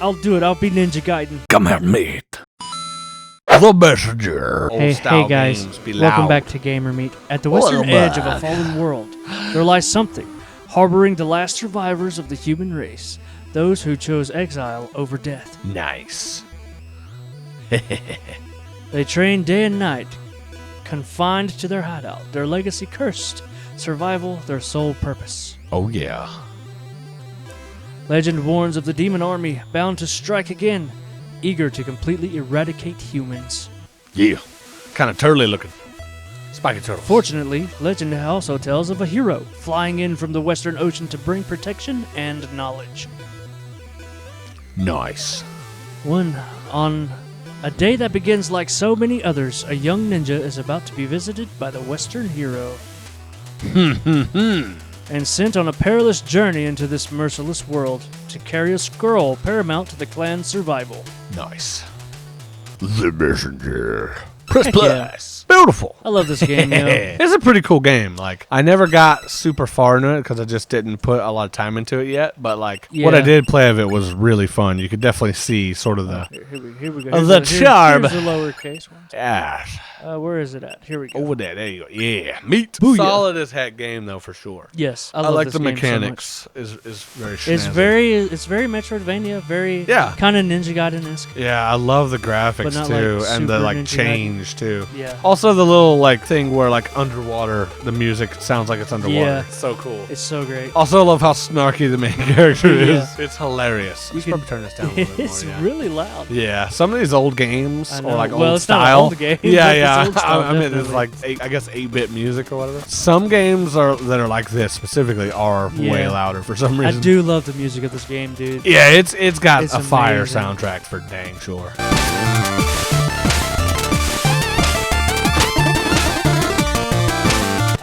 I'll do it. I'll be Ninja Gaiden. GamerMeat. The messenger. Hey guys, welcome back to GamerMeat. At the western edge of a fallen world, there lies something, harboring the last survivors of the human race, those who chose exile over death. Nice. They train day and night, confined to their hideout, their legacy cursed, survival their sole purpose. Oh yeah. Legend warns of the demon army, bound to strike again, eager to completely eradicate humans. Yeah. Kind of turtly looking. Spiky turtles. Fortunately, legend also tells of a hero flying in from the Western Ocean to bring protection and knowledge. Nice. On a day that begins like so many others, a young ninja is about to be visited by the Western hero. And sent on a perilous journey into this merciless world to carry a scroll paramount to the clan's survival. Nice. The messenger. Press plus. Yeah. Beautiful. I love this game, yo. It's a pretty cool game. Like, I never got super far into it because I just didn't put a lot of time into it yet. But like, what I did play of it was really fun. You could definitely see sort of the Here we go. the charm. Here's the lowercase one. Yeah. Where is it at? Here we go. Over there. There you go. Yeah. Meat. Booyah. Solid as heck game though, for sure. Yes, I love like this the game mechanics. Is very snazzy. It's very Metroidvania, very Yeah. kind of Ninja Gaiden-esque. Yeah, I love the graphics not too, like and the super like Ninja change too. Yeah. Also, the little like thing where like underwater, the music sounds like it's underwater. Yeah. It's so cool. It's so great. Also, I love how snarky the main character Yeah. is. It's hilarious. You can- probably turn this down a little bit more. It's Yeah. really loud. Yeah, some of these old games I or know. like Well, old it's not an style. old game, Yeah, but it's yeah. old style, I mean, it's definitely. like I guess 8-bit music or whatever. Some games that are like this specifically are way Yeah. louder for some I reason. do love the music of this game, dude. Yeah, it's got It's a fire amazing. soundtrack for dang sure.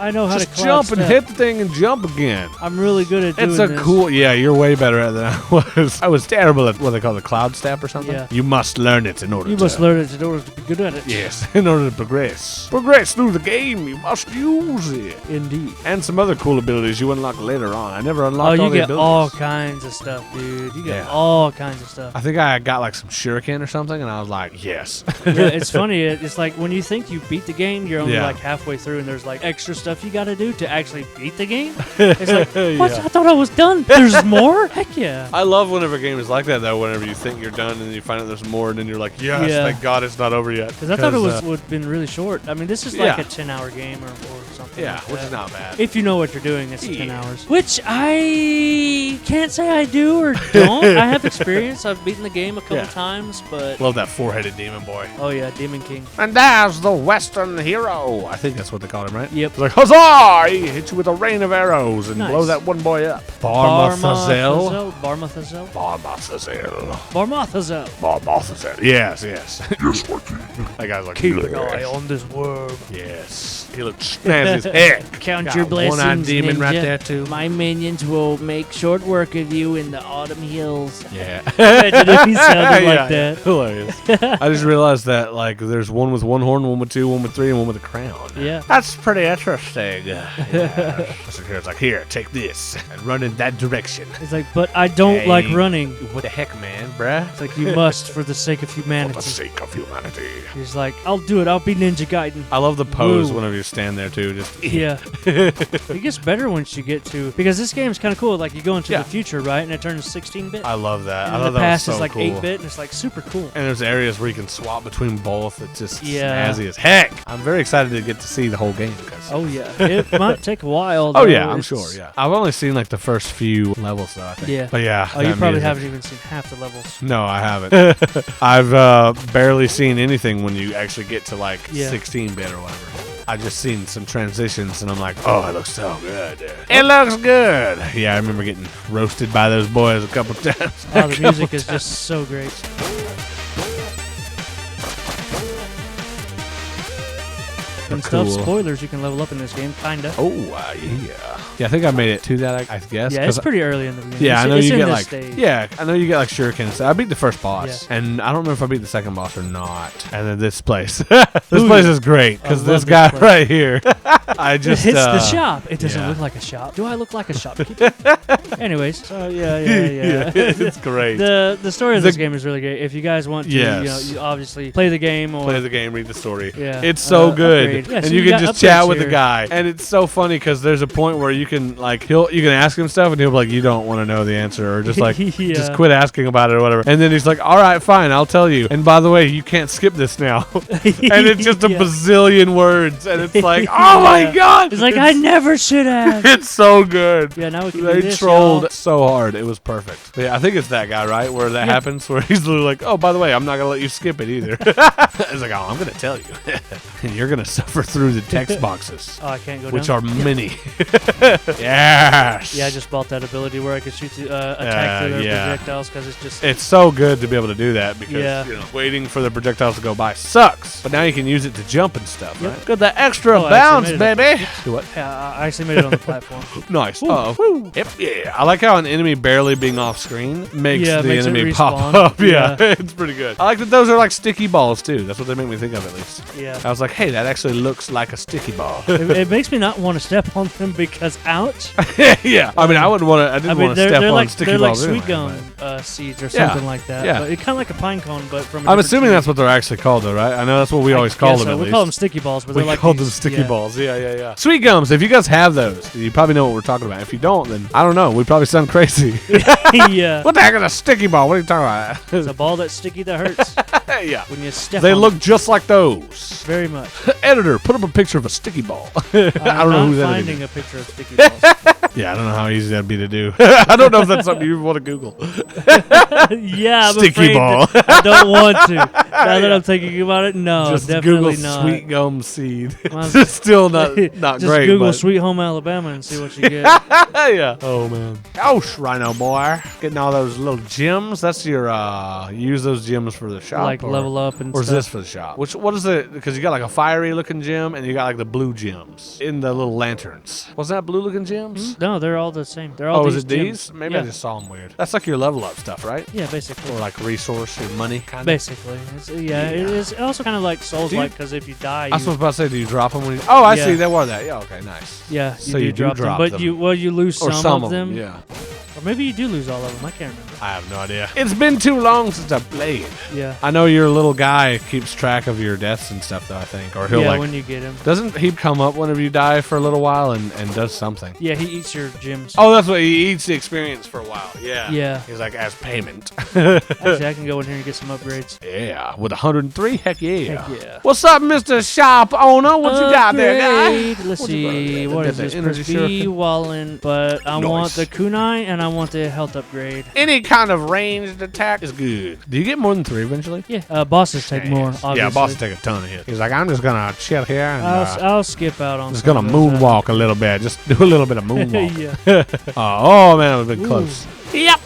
I know how Just to jump and step. hit the thing and jump again. I'm really good at doing It's a this. cool, yeah, you're way better at it than I was. I was terrible at what they call the cloud step or something. Yeah. You must learn it in order You to. must learn it in order to be good at it. Yes, in order to progress. Progress through the game, you must use it. Indeed. And some other cool abilities you unlock later on. I never Oh, unlocked all you the get abilities. all kinds of stuff, dude. You get Yeah. all kinds of stuff. I think I got like some shuriken or something, and I was like, yes. Yeah, it's funny. It's like when you think you beat the game, you're only Yeah. like halfway through, and there's like extra stuff you got to do to actually beat the game. It's like, what? Yeah. I thought I was done. There's more? Heck yeah. I love whenever a game is like that, though, whenever you think you're done and then you find out there's more, and then you're like, yes, Yeah. thank God it's not over yet. Because I thought it would have been really short. I mean, this is like Yeah. a 10-hour game or something. Yeah, like which that. is not bad. If you know what you're doing, it's 10 Yeah. hours. Which I can't say I do or don't. I have experience. I've beaten the game a couple Yeah. times, but... Love that four-headed demon boy. Oh, yeah, Demon King. And there's the Western hero. I think that's what they called him, right? Yep. It's like, huzzah! He hit you with a rain of arrows and Nice. blow that one boy up. Barmathazel. Barmathazel? Barmathazel. Barmathazel. Barmathazel. Yes, yes. Yes, Lucky. That guy's like, Keep an eye on this worm. yes. He looks snazzy as heck. Count Got your blessings, one-eyed demon ninja. right there, too. My minions will make short work of you in the autumn hills. Yeah. Imagine if he sounded Yeah, like that. Hilarious. I just realized that like there's one with one horn, one with two, one with three, and one with a crown. Yeah. That's pretty interesting. Yeah. So here's like, here, take this and run in that direction. It's like, but I don't like Hey. running. What the heck, man, bruh? It's like, you must for the sake of For the humanity. sake of humanity. He's like, I'll do it. I'll be Ninja Gaiden. I love the pose Woo. whenever you stand there too. Just Yeah. It gets better once you get to... Because this game's kind of cool. Like, you go into Yeah. the future, right? And it turns 16-bit. I love that. And I in love the that was past so is like cool. 8-bit, and it's like super cool. And there's areas where you can swap between both. It's just Yeah. snazzy as heck. I'm very excited to get to see the whole game. Oh, yeah. It might take a while, Oh though. yeah, I'm It's- sure. Yeah, I've only seen like the first few levels though. I think. Yeah. But yeah. Oh, you that probably music. haven't even seen half the levels. No, I haven't. I've barely seen anything when you actually get to like Yeah. 16-bit or whatever. I just seen some transitions and I'm like, oh, it looks so good. It looks good. Yeah, I remember getting roasted by those boys a couple times. Oh, the music is just so great. And stuff, Cool. spoilers, you can level up in this game, kinda. Oh, yeah. Yeah, I think I made it to that, I guess. Yeah, 'cause it's pretty early in the game. Yeah, It's- I know it's you in get this like stage. I know you get like shuriken. So I beat the first boss, Yeah. and I don't remember if I beat the second boss or not. And then this place, this place is great I because love this this guy place. right here, I just it's the shop. It doesn't look like a shop. Do I look like a shopkeeper? Anyways, so yeah. It's great. The story of this game is really great. If you guys want to, you obviously play the game or play the game, read the story. Yeah, it's so good, yeah, and so you can just chat with here. the guy, and it's so funny because there's a point where you can like you can ask him stuff, and he'll be like, you don't want to know the answer, or just like just quit asking about it or whatever. And then he's like, all right, fine, I'll tell you. And by the way, you can't skip this now. And it's just a bazillion words, and it's like, oh my god! It's like I never should have. It's so good. Yeah, now we can They do this, trolled y'all. so hard. It was perfect. Yeah, I think it's that guy, right? Where that happens, where he's literally like, oh, by the way, I'm not going to let you skip it either. It's like, oh, I'm going to tell you. And you're going to suffer through the text boxes. Oh, I can't go which down? are many. Yes. Yeah, I just bought that ability where I could shoot attack through their projectiles because it's just... It's so good to be able to do that because waiting for the projectiles to go by sucks. But now you can use it to jump and stuff, right? Got that extra bounce, baby. Do what? Yeah, I actually made it on the platform. Nice. Oh, yep. Yeah. I like how an enemy barely being off screen makes the enemy pop up. Yeah, it's pretty good. I like that those are like sticky balls too. That's what they make me think of at least. Yeah. I was like, hey, that actually looks like a sticky ball. It makes me not want to step on them because ouch. Yeah. I mean, I wouldn't want to. I didn't want to step on sticky balls. They're like sweet gum seeds or something like that. Yeah. But it's kind of like a pine cone, but from. I'm assuming that's what they're actually called, though, right? I know that's what we always call them. At least we call them sticky balls, but they're like called them sticky balls. Yeah. Sweet gums. If you guys have those, you probably know what we're talking about. If you don't, then I don't know. We probably sound crazy. Yeah. What the heck is a sticky ball? What are you talking about? It's a ball that's sticky that hurts. Yeah. When you step They on look just like those. Very much. Editor, put up a picture of a sticky ball. I don't know who's finding a picture of sticky balls. Yeah, I don't know how easy that'd be to do. I don't know if that's something you want to Google. Yeah, I'm sticky ball. I don't want to. Now that I'm thinking about it, no, just definitely Google not. Sweet gum seed. It's still not just great. Google but. Sweet Home Alabama and see what you get. Yeah. Oh man. Ouch, Rhino boy. Getting all those little gems. That's your use those gems for the shop. Like level up and or stuff. is this for the shop? What is it? Because you got like a fiery looking gem and you got like the blue gems in the little lanterns. Wasn't that blue looking gems? Mm-hmm. No, they're all the same. They're all is it gems. these? Maybe I just saw them weird. That's like your level up stuff, right? Yeah, basically. Or like resource, your money kind of. Basically. It is also kind of like Souls-like because if you die, I was about to say, do you drop them when you... Oh, I see. They were that. Yeah, okay, nice. Yeah, so you do drop them. But you lose some of them. Yeah. Or maybe you do lose all of them. I can't remember. I have no idea. It's been too long since I played. Yeah. I know your little guy keeps track of your deaths and stuff, though, I think. Or he'll when you get him. Doesn't he come up whenever you die for a little while and does something? Yeah, he eats your gems. Oh, that's what he eats the experience for a while. Yeah. Yeah. He's like, as payment. Actually, I can go in here and get some upgrades. Yeah. With 103? Heck yeah. Heck yeah. What's up, Mr. Shop Owner? What you got there, guy? Let's see. What is this? Press B, Wallen, but I want the kunai and I want the health upgrade. Any kind of ranged attack is good. Do you get more than 3 eventually? Yeah. Bosses take more, obviously. Yeah, bosses take a ton of hits. He's like, I'm just going to chill here and I'll skip out on just going to moonwalk a little bit. Just do a little bit of moonwalk. Yeah. Oh, man, it was a bit close. Yep.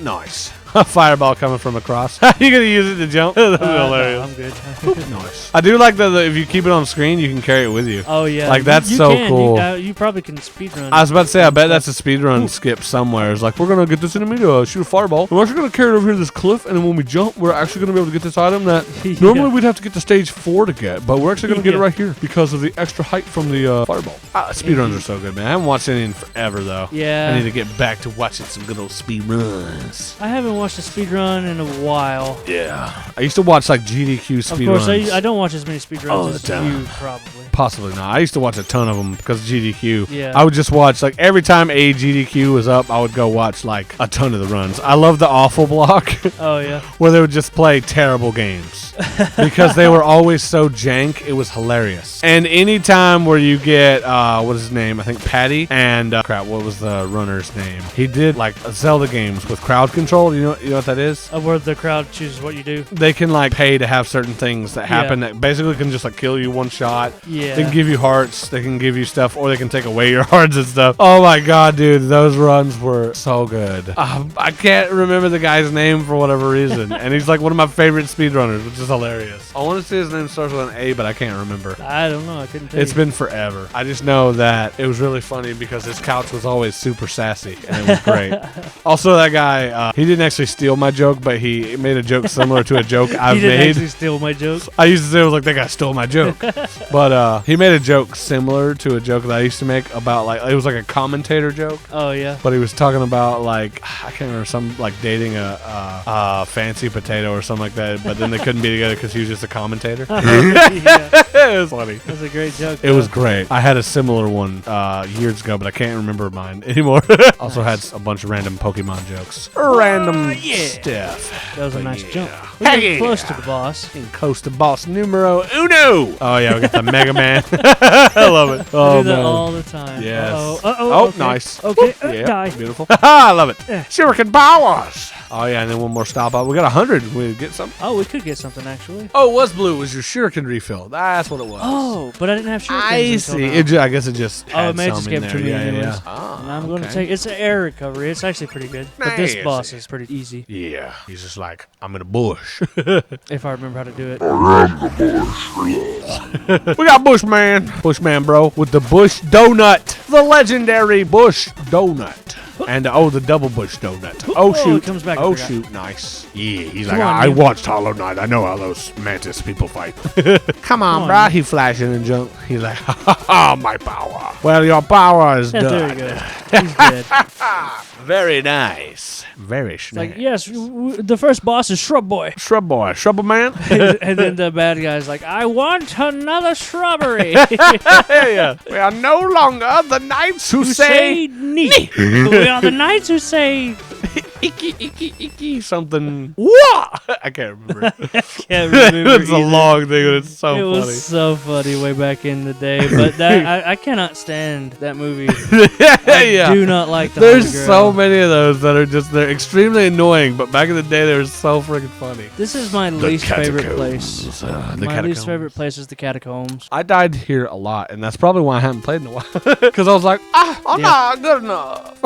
Nice. A fireball coming from across. You gonna use it to jump? That's hilarious. No, I'm good. Nice. I do like that if you keep it on screen, you can carry it with you. Oh yeah. Like that's so cool. You probably can speedrun. I was about to say, I bet that's a speedrun skip somewhere. It's like, we're gonna get this enemy to shoot a fireball. We're actually gonna carry it over here to this cliff, and then when we jump, we're actually gonna be able to get this item that normally we'd have to get to stage 4 to get, but we're actually gonna get it right here because of the extra height from the fireball. Speedruns are so good, man. I haven't watched any in forever though. Yeah. I need to get back to watching some good old speedruns. I haven't watched a speedrun in a while. Yeah. I used to watch like GDQ speedruns. Of course, I don't watch as many speedruns as you probably. Possibly not. I used to watch a ton of them because of GDQ. Yeah. I would just watch, like, every time a GDQ was up, I would go watch, like, a ton of the runs. I love the awful block. Oh, yeah. Where they would just play terrible games. Because they were always so jank, it was hilarious. And any time where you get, what is his name? I think Patty. And, what was the runner's name? He did, like, Zelda games with crowd control. You know what that is? Where the crowd chooses what you do. They can, like, pay to have certain things that happen that basically can just, like, kill you one shot. Yeah. They can give you hearts, they can give you stuff, or they can take away your hearts and stuff. Oh my god, dude, those runs were so good. I can't remember the guy's name for whatever reason, and he's like one of my favorite speedrunners, which is hilarious. I want to say his name starts with an A, but I can't remember. I don't know, I couldn't tell you. It's been forever. I just know that it was really funny because his couch was always super sassy, and it was great. Also, that guy, he didn't actually steal my joke, but he made a joke similar to a joke I've He didn't made. actually steal my joke. I used to say, I was like, that guy stole my joke. But he made a joke similar to a joke that I used to make about, like, it was like a commentator joke. Oh, yeah. But he was talking about, like, I can't remember, some, like, dating a fancy potato or something like that, but then they couldn't be together because he was just a commentator. Yeah. It was funny. That's a great joke. It was great. I had a similar one years ago, but I can't remember mine anymore. Also had a bunch of random Pokemon jokes. Random stuff. That was a nice Yeah. jump. We're getting close to the boss. Close to boss numero uno. Oh, yeah, we got the Mega Man. I love it. I Oh, do that man. all the time. Yes. Uh-oh. Oh, Okay. nice. Okay. Yeah, Die. beautiful. I love it. Shuriken powers. Oh, yeah, and then one more stop up. We got 100. We get some. Oh, we could get something, actually. Oh, it was blue. It was your Shuriken refill. That's what it was. Oh, but I didn't have shurikens I until see. now. I guess it just had Oh, it may some just in give there. it to me Yeah, anyways. yeah. Oh, And I'm going to okay. take... It's an air recovery. It's actually pretty good. But this Nice. boss is pretty easy, Yeah. He's just like, I'm in a bush. if I remember how to do it. We got Bushman. Bushman, bro, with the Bush Donut. The legendary Bush Donut. And, the double Bush Donut. Oh, shoot. it comes back, I Oh, forgot. shoot. Nice. Yeah, he's Come like, on, I you- watched Hollow Knight. I know how those mantis people fight. Come on, on, bro. you- He flashing and junk. He's like, ha, ha, ha, my power. Well, your power is Yeah, done. there you go. He's dead. Very nice. Very It's nice. like, yes, the first boss is Shrub Boy. Shrub boy. Shrub man? And then the bad guy's like, I want another shrubbery. Yeah. We are no longer the knights who say neat. We are the knights who say... icky, icky, icky, something. What? I can't remember. Can't remember It's a either. long thing, but it's so It funny. was so funny way back in the day, but that I cannot stand that movie. Yeah. I do not like the There's Holy Grail. so many of those that are just, they're extremely annoying, but back in the day, they were so freaking funny. This is my least favorite catacombs. place. The My catacombs. least favorite place is the catacombs. I died here a lot, and that's probably why I haven't played in a while. Because I was like, I'm not good enough.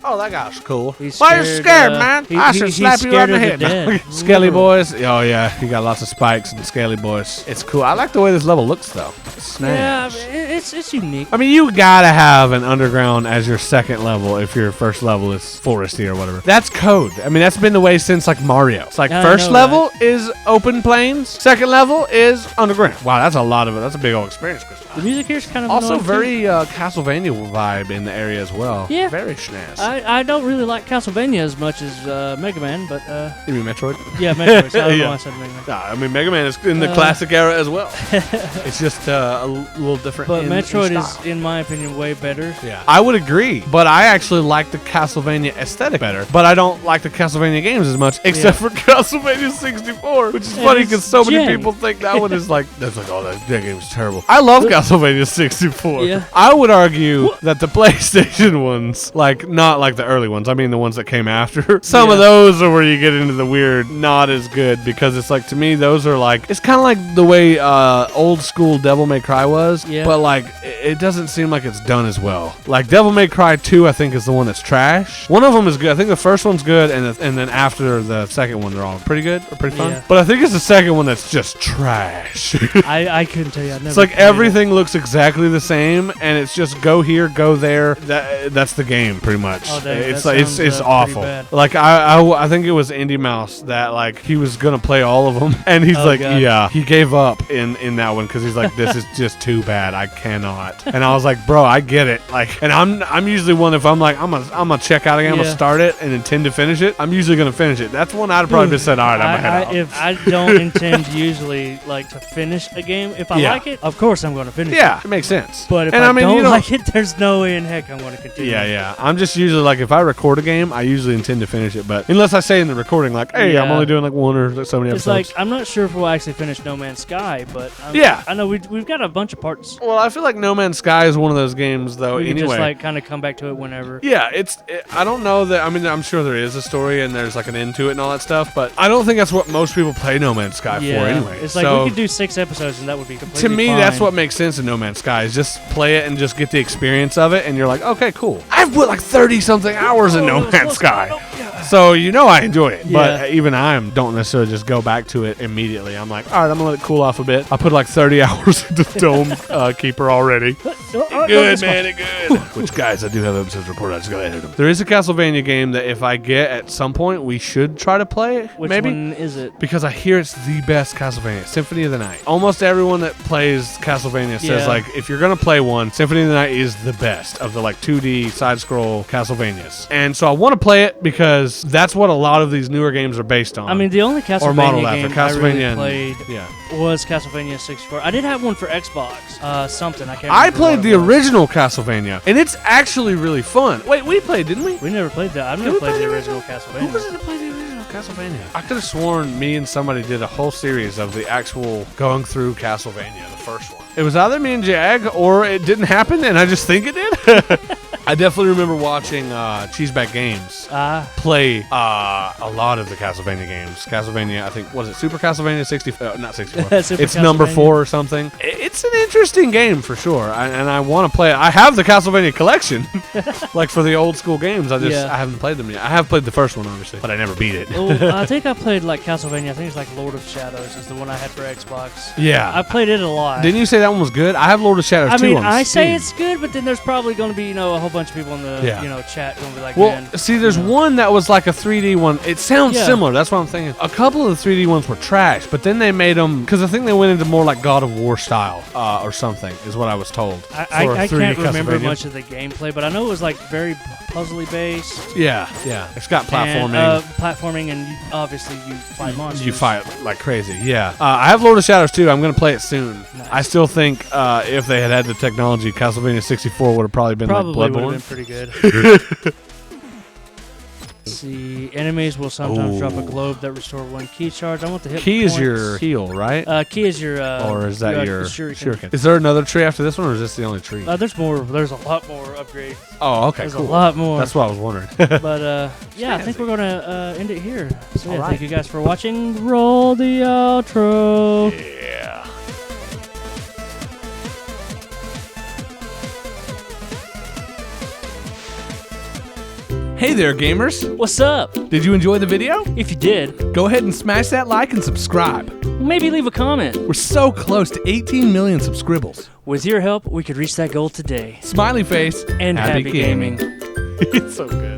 Oh, that guy's cool. He's Why are you scared, uh, man? he- I he- should he's slap you right scared in the of the head. dead. Scaly boys. Oh, yeah. You got lots of spikes and scaly boys. It's cool. I like the way this level looks, though. Yeah, Snaps. it's unique. I mean, you gotta have an underground as your second level if your first level is foresty or whatever. That's code. I mean, that's been the way since like Mario. It's like I first know level is open plains, second level is underground. Wow, that's a lot of it. That's a big old experience, Chris. The music here's kind of Also, annoying, too. very Castlevania vibe in the area as well. Yeah. Very snaz. I don't really like Castlevania as much as Mega Man, but You mean Metroid? yeah, Metroid. So I don't know Yeah. why I said Mega Man. Nah, I mean, Mega Man is in the classic era as well. It's just a little different. But in Metroid style. is, in my opinion, way better. Yeah, I would agree, but I actually like the Castlevania aesthetic better. But I don't like the Castlevania games as much, except for Castlevania 64, which is And funny it's because so many jank. people think that one is like, that's like, oh, that game's terrible. I love Castlevania 64. Yeah. I would argue that the PlayStation ones, like not like the early ones, I mean the ones that came after, some of Yeah. those are where you get into the weird, not as good, because it's like, to me, those are like, it's kind of like the way old school Devil May Cry was, Yeah. but like, it doesn't seem like it's done as well. Like Devil May Cry 2, I think, is the one that's trash. One of them is good. I think the first one's good, and then after the second one, they're all pretty good or pretty fun. Yeah. But I think it's the second one that's just trash. I couldn't tell you. I've never It's like played it. everything looks exactly the same, and it's just go here, go there. That's the game, pretty much. Oh, dang, it's that like it's sounds, pretty awful. bad. Like I think it was Indie Mouse that like he was gonna play all of them, and he's Oh, like, God. yeah, he gave up in that one because he's like, this is just too bad. I cannot. And I was like, bro, I get it. Like, and I'm usually one, if I'm like I'm gonna check out again, I'm Yeah. gonna start it and intend to finish it. I'm usually gonna finish it. That's one I'd probably just said, all right, I'm gonna head out. If I don't intend usually like to finish a game, if I Yeah. like it, of course I'm going to finish it. Yeah, it makes sense. But if And I, mean, don't you know- like it, there's no way in heck I'm going to continue. Yeah. I'm just usually like, if I record a game, I usually intend to finish it. But unless I say in the recording, like, hey, I'm Yeah. only doing like one or so many It's episodes. like I'm not sure if we'll actually finish No Man's Sky, but Yeah. I know we've got a bunch of parts. Well, I feel like No Man's Sky is one of those games, though. We can Anyway, just like kind of come back to it whenever. yeah, I don't know that. I mean, I'm sure there is a story and there's like an end to it and all that stuff, but I don't think that's what most people play No Man's Sky for anyway. It's like So, we could do 6 episodes and that would be completely to me, fine. that's what makes sense in No Man's Sky is just play it and just get the experience of it, and you're like, okay, cool. I've put like 30 something hours in No Man's Sky. So I enjoy it, Yeah. but even I don't necessarily just go back to it immediately. I'm like, all right, I'm gonna let it cool off a bit. I put like 30 hours into Dome Keeper already. Good, man, it good. Which, guys, I do have episodes reported. I just gotta edit them. There is a Castlevania game that if I get at some point, we should try to play. Which maybe? one is it? Because I hear it's the best Castlevania, Symphony of the Night. Almost everyone that plays Castlevania says, like, if you're gonna play one, Symphony of the Night is the best of the like 2D side-scroll Castlevanias. And so I want to play it because that's what a lot of these newer games are based on. I mean, the only Castlevania game I really played was Castlevania 64. I did have one for Xbox. Something I can't remember. I played the original Castlevania, and it's actually really fun. Wait, we played, didn't we? We never played that. I've never played the original Castlevania. Who was it that played the original Castlevania? I could have sworn me and somebody did a whole series of the actual going through Castlevania, the first one. It was either me and Jag, or it didn't happen, and I just think it did. I definitely remember watching Cheeseback Games play a lot of the Castlevania games. Castlevania, I think, was it Super Castlevania 64? Not 64. It's number 4 or something. It's an interesting game for sure, and I want to play it. I have the Castlevania collection, like for the old school games. I haven't played them yet. I have played the first one, obviously, but I never beat it. I think I played like Castlevania. I think it's like Lord of Shadows is the one I had for Xbox. Yeah. I played it a lot. Didn't you say that one was good? I have Lord of Shadows 2 on Steam. I say it's good, but then there's probably going to be, a whole bunch of people in the chat going to be like, man. See, there's one that was like a 3D one. It sounds similar. That's what I'm thinking. A couple of the 3D ones were trash, but then they made them, because I think they went into more like God of War style or something, is what I was told. I can't remember much of the gameplay, but I know it was like very puzzly based. Yeah. It's got platforming. And obviously you fight monsters. You fight like crazy, yeah. I have Lord of Shadows 2. I'm going to play it soon. Nice. I still think if they had the technology, Castlevania 64 would have probably been like Bloodborne. Would have been pretty good. Let's see, enemies will sometimes drop a globe that restore 1 key charge. I want the hit key points. is your heal, right? Key is your or is that your shuriken? Is there another tree after this one, or is this the only tree? There's more. There's a lot more upgrades. Oh, okay, There's cool. a lot more. That's what I was wondering. But I think we're gonna end it here. So thank you guys for watching. Roll the outro. Yeah. Hey there, gamers. What's up? Did you enjoy the video? If you did, go ahead and smash that like and subscribe. Maybe leave a comment. We're so close to 18 million subscribbles. With your help, we could reach that goal today. Smiley face and happy gaming. It's so good.